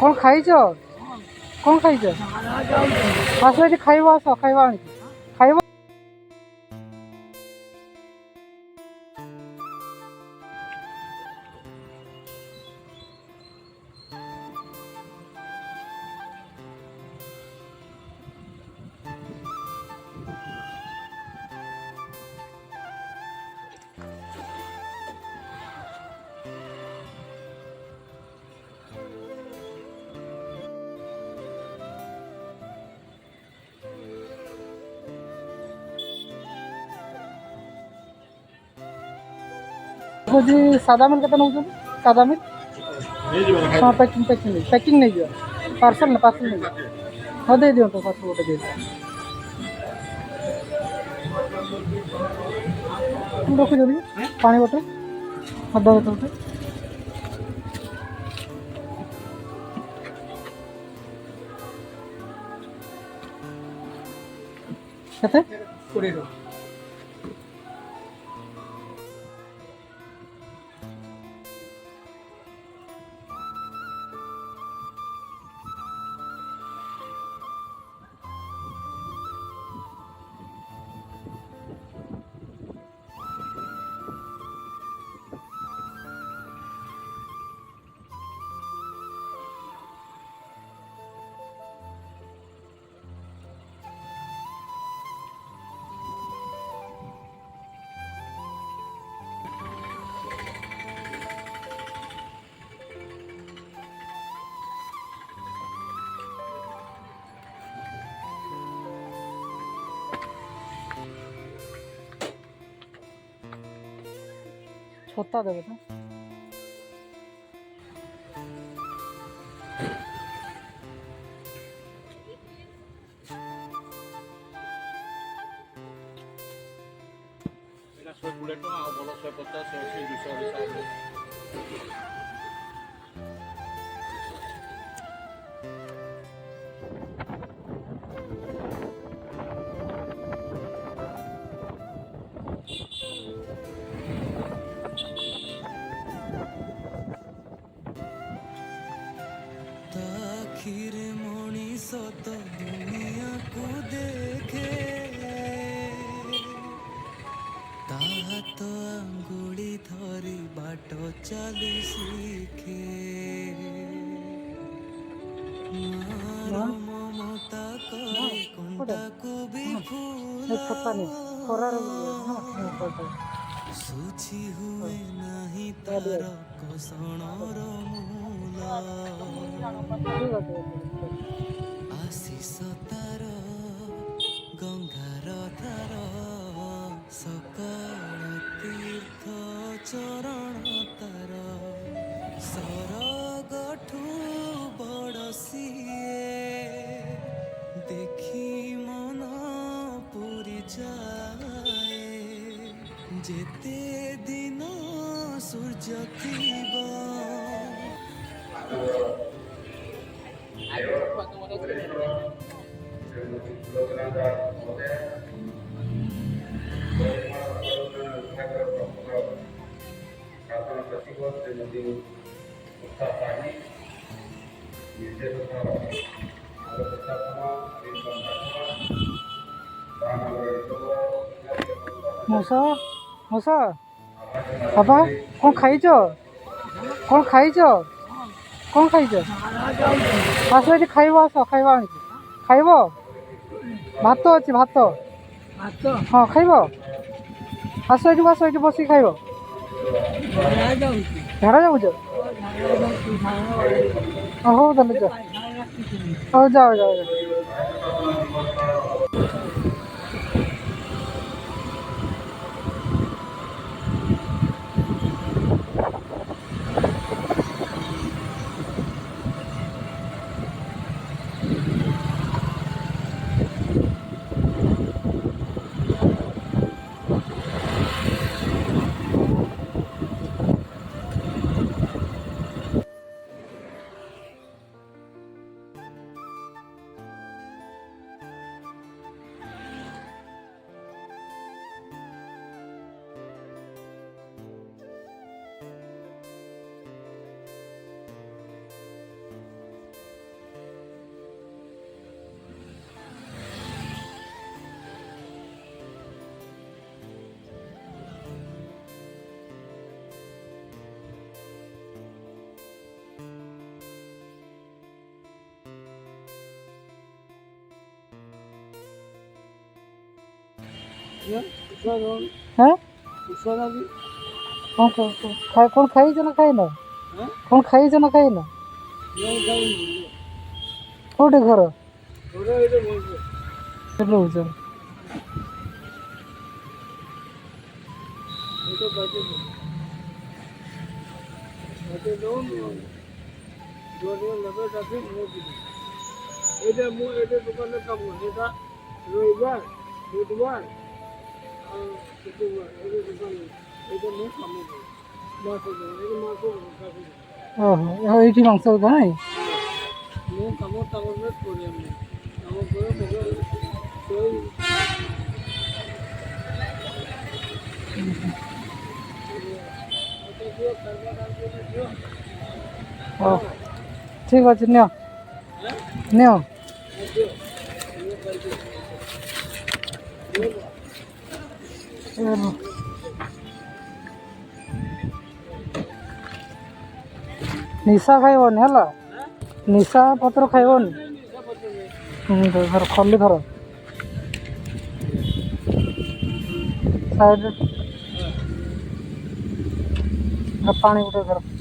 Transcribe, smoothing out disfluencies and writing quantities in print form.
कौन खाई कौन खाई आस ये खाइब आस खाइब आनी खाइब बुझी सादा मिल के नौ सादा मिल हाँ पैकिंग पैकिंग पैकिंग नहीं जाओ पार्सल ना पार्सल नहीं हाँ दे दियो तो पार्सल गोटे दे रखी जल्दी पानी बोतल अदा बोतल केते 20 छत्ता देवे तो आखिर मनीष तो दुनिया को देखे तो अंगुली धरी बाट चली सीखे ममता करे कंटा को भी फूल सूची हुए नहीं तार कसणर मूला आशीष तार गंगार तार सकाळ तीर्थ चरण तार सरगठू बड़ सिए देखी मन पूरी जाए जेते दिन सूर्य थीबा मौसा मौसा बाबा कौन खाई कौन खाई कौन खाई आस ये खाइब आस खाइब आनी खाइब भात अच्छी भात हाँ खाइब आस ये बस खाइब झाड़ा जाऊच हो ताले जाओ जाओ जाओ হ্যাঁ কোন খাইছ না খাই না কোন খাইছ না খাই না কোଉଠି ଘର ରହୁଛ এটা দোকানের কাম এটা রবিবার বুধবার শুক্রবার এটা দোকানে এটা ମୁଁ କାମ କରେ ମାସ ଓହୋ ଏଇଠି ମାଂସ ଦୋକାନ ନାଇଁ ମୁଁ କାମ ତାଙ୍କର କରି ଆମେ କାମ করে ସେଇ ହଉ ଠିକ୍ ଅଛି ନିଅ ନିଅ ନିଶା ଖାଇବନି ହେଲା ନିଶା ପତ୍ର ଖାଇବନି ଧର ଖଲି ଧର ସାଇଡ଼ରେ ପାଣି ଗୋଟେ ଧର